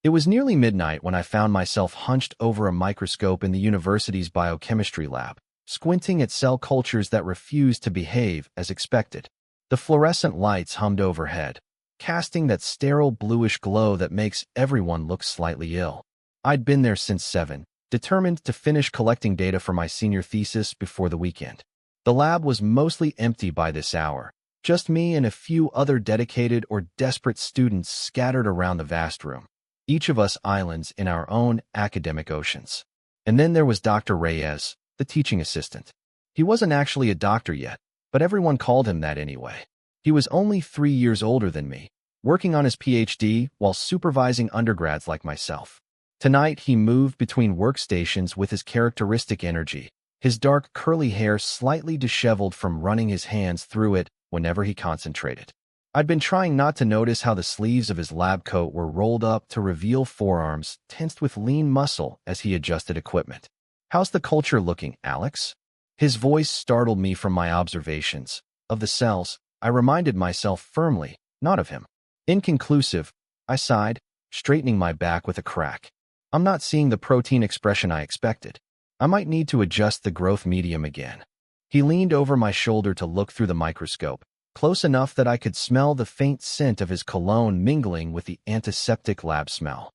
It was nearly midnight when I found myself hunched over a microscope in the university's biochemistry lab, squinting at cell cultures that refused to behave as expected. The fluorescent lights hummed overhead, casting that sterile bluish glow that makes everyone look slightly ill. I'd been there since 7, determined to finish collecting data for my senior thesis before the weekend. The lab was mostly empty by this hour, just me and a few other dedicated or desperate students scattered around the vast room, each of us islands in our own academic oceans. And then there was Dr. Reyes, the teaching assistant. He wasn't actually a doctor yet, but everyone called him that anyway. He was only 3 years older than me, working on his PhD while supervising undergrads like myself. Tonight, he moved between workstations with his characteristic energy, his dark curly hair slightly disheveled from running his hands through it whenever he concentrated. I'd been trying not to notice how the sleeves of his lab coat were rolled up to reveal forearms tensed with lean muscle as he adjusted equipment. "How's the culture looking, Alex?" His voice startled me from my observations. Of the cells, I reminded myself firmly, not of him. "Inconclusive," I sighed, straightening my back with a crack. "I'm not seeing the protein expression I expected. I might need to adjust the growth medium again." He leaned over my shoulder to look through the microscope, close enough that I could smell the faint scent of his cologne mingling with the antiseptic lab smell.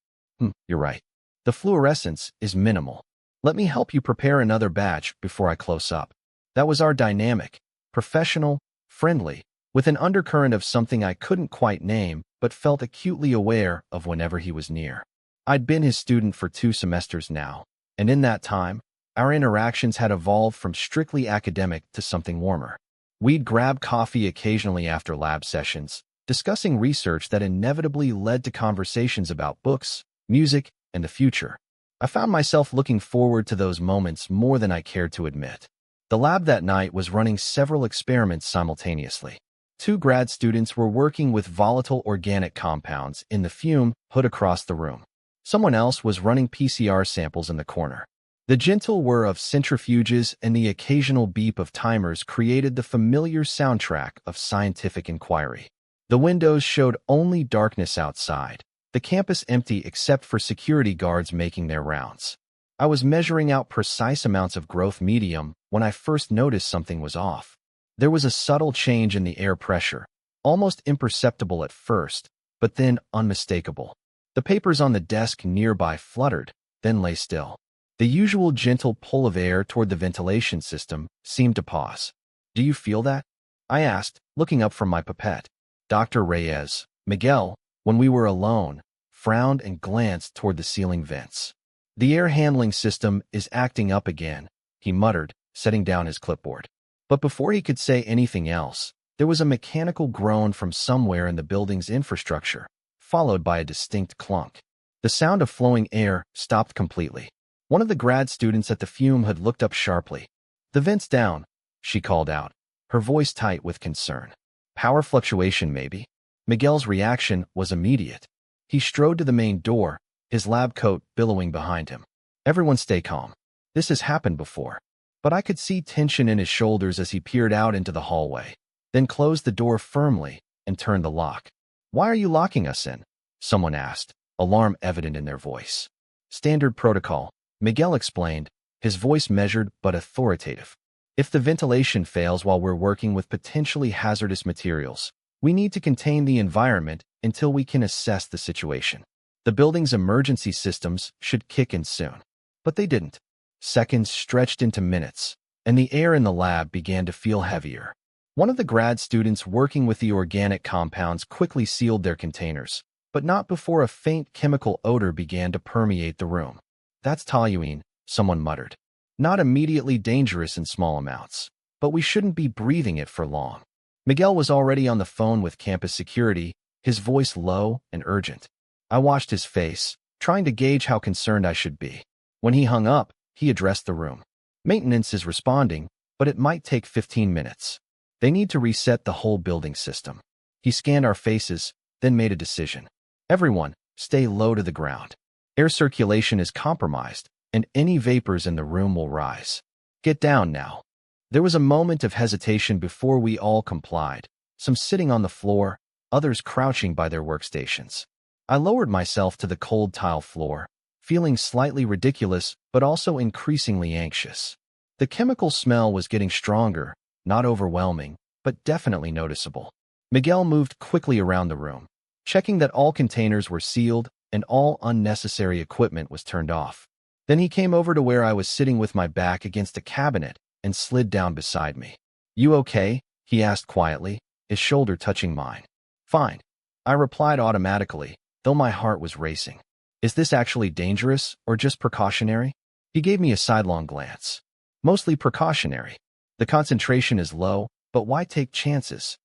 You're right. The fluorescence is minimal. Let me help you prepare another batch before I close up." That was our dynamic, professional, friendly, with an undercurrent of something I couldn't quite name but felt acutely aware of whenever he was near. I'd been his student for 2 semesters now, and in that time, our interactions had evolved from strictly academic to something warmer. We'd grab coffee occasionally after lab sessions, discussing research that inevitably led to conversations about books, music, and the future. I found myself looking forward to those moments more than I cared to admit. The lab that night was running several experiments simultaneously. 2 grad students were working with volatile organic compounds in the fume hood across the room. Someone else was running PCR samples in the corner. The gentle whir of centrifuges and the occasional beep of timers created the familiar soundtrack of scientific inquiry. The windows showed only darkness outside, the campus empty except for security guards making their rounds. I was measuring out precise amounts of growth medium when I first noticed something was off. There was a subtle change in the air pressure, almost imperceptible at first, but then unmistakable. The papers on the desk nearby fluttered, then lay still. The usual gentle pull of air toward the ventilation system seemed to pause. "Do you feel that?" I asked, looking up from my pipette. Dr. Reyes, Miguel, when we were alone, frowned and glanced toward the ceiling vents. "The air handling system is acting up again," he muttered, setting down his clipboard. But before he could say anything else, there was a mechanical groan from somewhere in the building's infrastructure, followed by a distinct clunk. The sound of flowing air stopped completely. One of the grad students at the fume had looked up sharply. "The vent's down," she called out, her voice tight with concern. "Power fluctuation, maybe?" Miguel's reaction was immediate. He strode to the main door, his lab coat billowing behind him. "Everyone stay calm. This has happened before." But I could see tension in his shoulders as he peered out into the hallway, then closed the door firmly and turned the lock. "Why are you locking us in?" someone asked, alarm evident in their voice. "Standard protocol," Miguel explained, his voice measured but authoritative. "If the ventilation fails while we're working with potentially hazardous materials, we need to contain the environment until we can assess the situation. The building's emergency systems should kick in soon." But they didn't. Seconds stretched into minutes, and the air in the lab began to feel heavier. One of the grad students working with the organic compounds quickly sealed their containers, but not before a faint chemical odor began to permeate the room. "That's toluene," someone muttered. "Not immediately dangerous in small amounts, but we shouldn't be breathing it for long." Miguel was already on the phone with campus security, his voice low and urgent. I watched his face, trying to gauge how concerned I should be. When he hung up, he addressed the room. "Maintenance is responding, but it might take 15 minutes. They need to reset the whole building system." He scanned our faces, then made a decision. "Everyone, stay low to the ground. Air circulation is compromised, and any vapors in the room will rise. Get down now." There was a moment of hesitation before we all complied, some sitting on the floor, others crouching by their workstations. I lowered myself to the cold tile floor, feeling slightly ridiculous but also increasingly anxious. The chemical smell was getting stronger, not overwhelming, but definitely noticeable. Miguel moved quickly around the room, checking that all containers were sealed and all unnecessary equipment was turned off. Then he came over to where I was sitting with my back against a cabinet and slid down beside me. "You okay?" he asked quietly, his shoulder touching mine. "Fine," I replied automatically, though my heart was racing. "Is this actually dangerous or just precautionary?" He gave me a sidelong glance. "Mostly precautionary. The concentration is low, but why take chances?"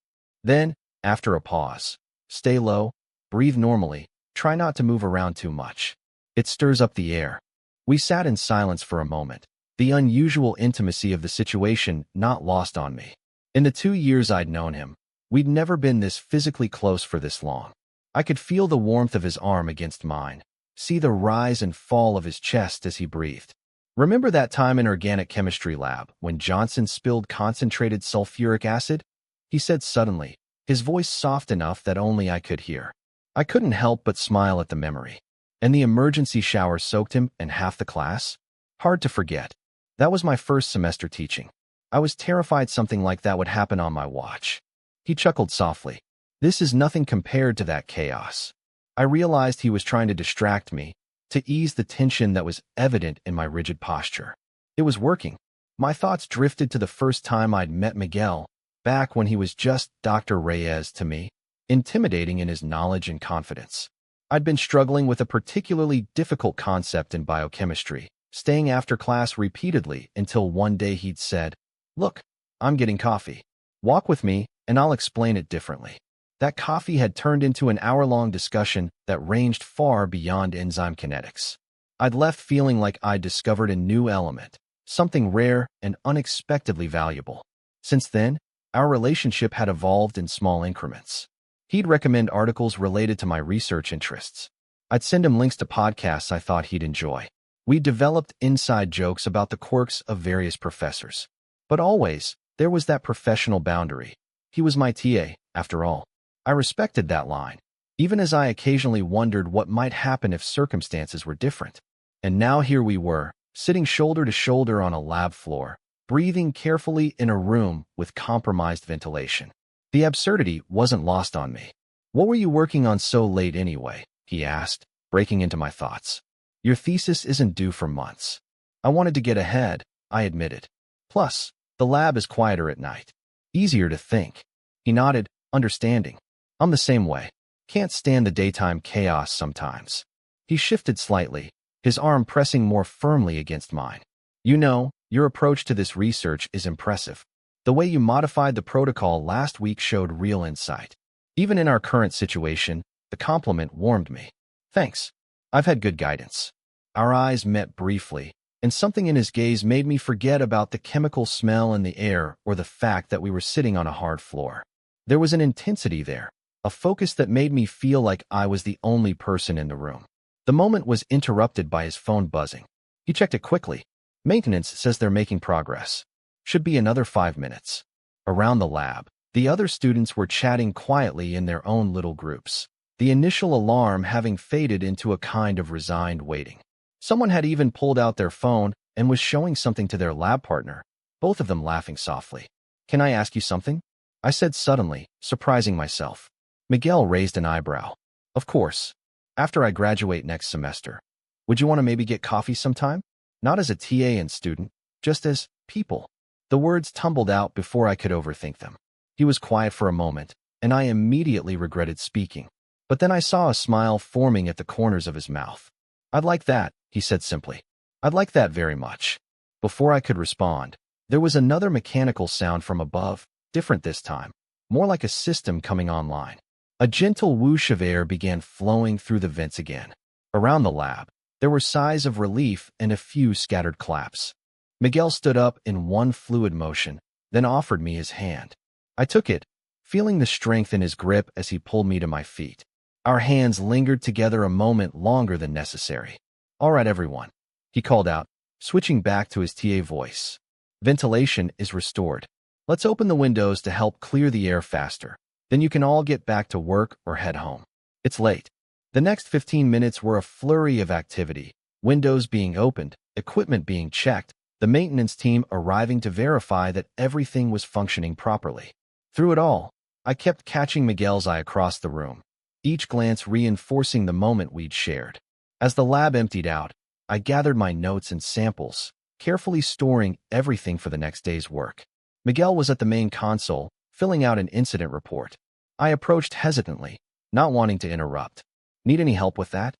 Then, after a pause, "Stay low, breathe normally, try not to move around too much. It stirs up the air." We sat in silence for a moment, the unusual intimacy of the situation not lost on me. In the 2 years I'd known him, we'd never been this physically close for this long. I could feel the warmth of his arm against mine, see the rise and fall of his chest as he breathed. "Remember that time in organic chemistry lab when Johnson spilled concentrated sulfuric acid?" he said suddenly, his voice soft enough that only I could hear. I couldn't help but smile at the memory. "And the emergency shower soaked him and half the class?" Hard to forget. That was my first semester teaching. I was terrified something like that would happen on my watch. He chuckled softly. "This is nothing compared to that chaos." I realized he was trying to distract me, to ease the tension that was evident in my rigid posture. It was working. My thoughts drifted to the first time I'd met Miguel, back when he was just Dr. Reyes to me, intimidating in his knowledge and confidence. I'd been struggling with a particularly difficult concept in biochemistry, staying after class repeatedly until one day he'd said, "Look, I'm getting coffee. Walk with me, and I'll explain it differently." That coffee had turned into an hour-long discussion that ranged far beyond enzyme kinetics. I'd left feeling like I'd discovered a new element, something rare and unexpectedly valuable. Since then, our relationship had evolved in small increments. He'd recommend articles related to my research interests. I'd send him links to podcasts I thought he'd enjoy. We developed inside jokes about the quirks of various professors. But always, there was that professional boundary. He was my TA, after all. I respected that line, even as I occasionally wondered what might happen if circumstances were different. And now here we were, sitting shoulder to shoulder on a lab floor, breathing carefully in a room with compromised ventilation. The absurdity wasn't lost on me. "What were you working on so late anyway?" he asked, breaking into my thoughts. "Your thesis isn't due for months." "I wanted to get ahead," I admitted. "Plus, the lab is quieter at night. Easier to think." He nodded, understanding. "I'm the same way. Can't stand the daytime chaos sometimes." He shifted slightly, his arm pressing more firmly against mine. "You know, your approach to this research is impressive. The way you modified the protocol last week showed real insight. Even in our current situation, the compliment warmed me." "Thanks. I've had good guidance." Our eyes met briefly, and something in his gaze made me forget about the chemical smell in the air or the fact that we were sitting on a hard floor. There was an intensity there, a focus that made me feel like I was the only person in the room. The moment was interrupted by his phone buzzing. He checked it quickly. "Maintenance says they're making progress. Should be another 5 minutes." Around the lab, the other students were chatting quietly in their own little groups, the initial alarm having faded into a kind of resigned waiting. Someone had even pulled out their phone and was showing something to their lab partner, both of them laughing softly. "Can I ask you something?" I said suddenly, surprising myself. Miguel raised an eyebrow. "Of course. After I graduate next semester. Would you want to maybe get coffee sometime? Not as a TA and student, just as people." The words tumbled out before I could overthink them. He was quiet for a moment, and I immediately regretted speaking. But then I saw a smile forming at the corners of his mouth. "I'd like that," he said simply. "I'd like that very much." Before I could respond, there was another mechanical sound from above, different this time, more like a system coming online. A gentle whoosh of air began flowing through the vents again. Around the lab, there were sighs of relief and a few scattered claps. Miguel stood up in one fluid motion, then offered me his hand. I took it, feeling the strength in his grip as he pulled me to my feet. Our hands lingered together a moment longer than necessary. "All right, everyone," he called out, switching back to his TA voice. "Ventilation is restored. Let's open the windows to help clear the air faster. Then you can all get back to work or head home. It's late." The next 15 minutes were a flurry of activity, windows being opened, equipment being checked, the maintenance team arriving to verify that everything was functioning properly. Through it all, I kept catching Miguel's eye across the room, each glance reinforcing the moment we'd shared. As the lab emptied out, I gathered my notes and samples, carefully storing everything for the next day's work. Miguel was at the main console, filling out an incident report. I approached hesitantly, not wanting to interrupt. "Need any help with that?"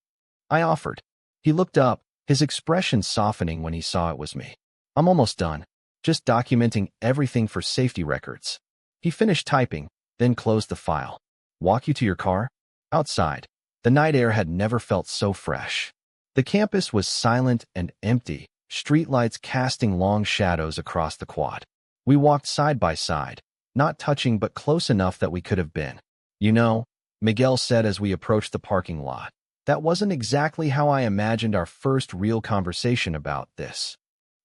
I offered. He looked up, his expression softening when he saw it was me. "I'm almost done, just documenting everything for safety records." He finished typing, then closed the file. "Walk you to your car?" Outside, the night air had never felt so fresh. The campus was silent and empty, streetlights casting long shadows across the quad. We walked side by side, not touching but close enough that we could have been. "You know," Miguel said as we approached the parking lot, "that wasn't exactly how I imagined our first real conversation about this."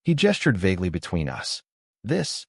He gestured vaguely between us. "This?"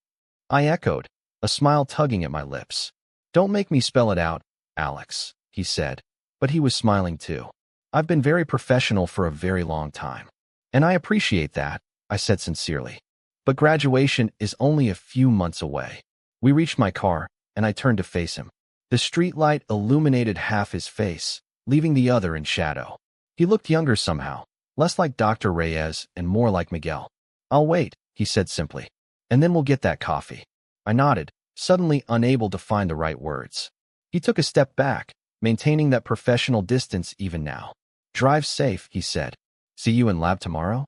I echoed, a smile tugging at my lips. "Don't make me spell it out, Alex," he said, but he was smiling too. "I've been very professional for a very long time. And I appreciate that," I said sincerely. "But graduation is only a few months away." We reached my car, and I turned to face him. The streetlight illuminated half his face, leaving the other in shadow. He looked younger somehow, less like Dr. Reyes and more like Miguel. "I'll wait," he said simply. "And then we'll get that coffee." I nodded, suddenly unable to find the right words. He took a step back, maintaining that professional distance even now. "Drive safe," he said. "See you in lab tomorrow?"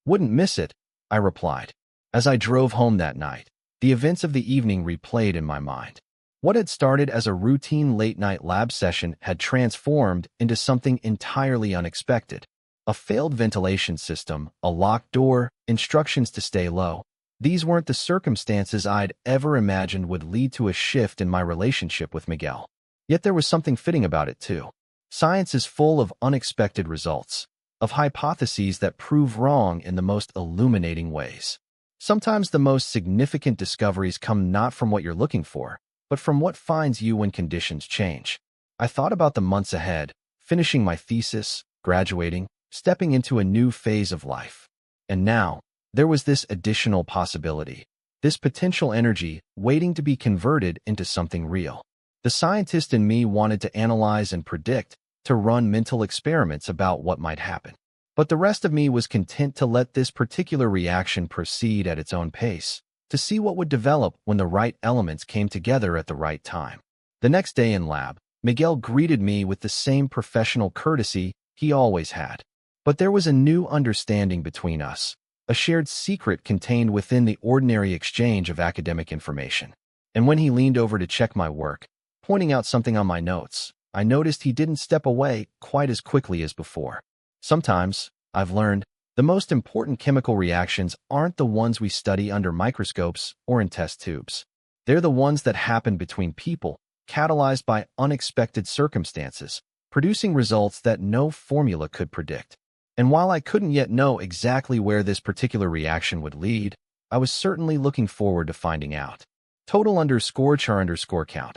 "Wouldn't miss it," I replied. As I drove home that night, the events of the evening replayed in my mind. What had started as a routine late-night lab session had transformed into something entirely unexpected. A failed ventilation system, a locked door, instructions to stay low. These weren't the circumstances I'd ever imagined would lead to a shift in my relationship with Miguel. Yet there was something fitting about it too. Science is full of unexpected results, of hypotheses that prove wrong in the most illuminating ways. Sometimes the most significant discoveries come not from what you're looking for, but from what finds you when conditions change. I thought about the months ahead, finishing my thesis, graduating, stepping into a new phase of life. And now, there was this additional possibility, this potential energy waiting to be converted into something real. The scientist in me wanted to analyze and predict, to run mental experiments about what might happen. But the rest of me was content to let this particular reaction proceed at its own pace, to see what would develop when the right elements came together at the right time. The next day in lab, Miguel greeted me with the same professional courtesy he always had. But there was a new understanding between us, a shared secret contained within the ordinary exchange of academic information. And when he leaned over to check my work, pointing out something on my notes, I noticed he didn't step away quite as quickly as before. Sometimes, I've learned, the most important chemical reactions aren't the ones we study under microscopes or in test tubes. They're the ones that happen between people, catalyzed by unexpected circumstances, producing results that no formula could predict. And while I couldn't yet know exactly where this particular reaction would lead, I was certainly looking forward to finding out. Total _char_count,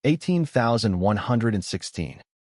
18,116.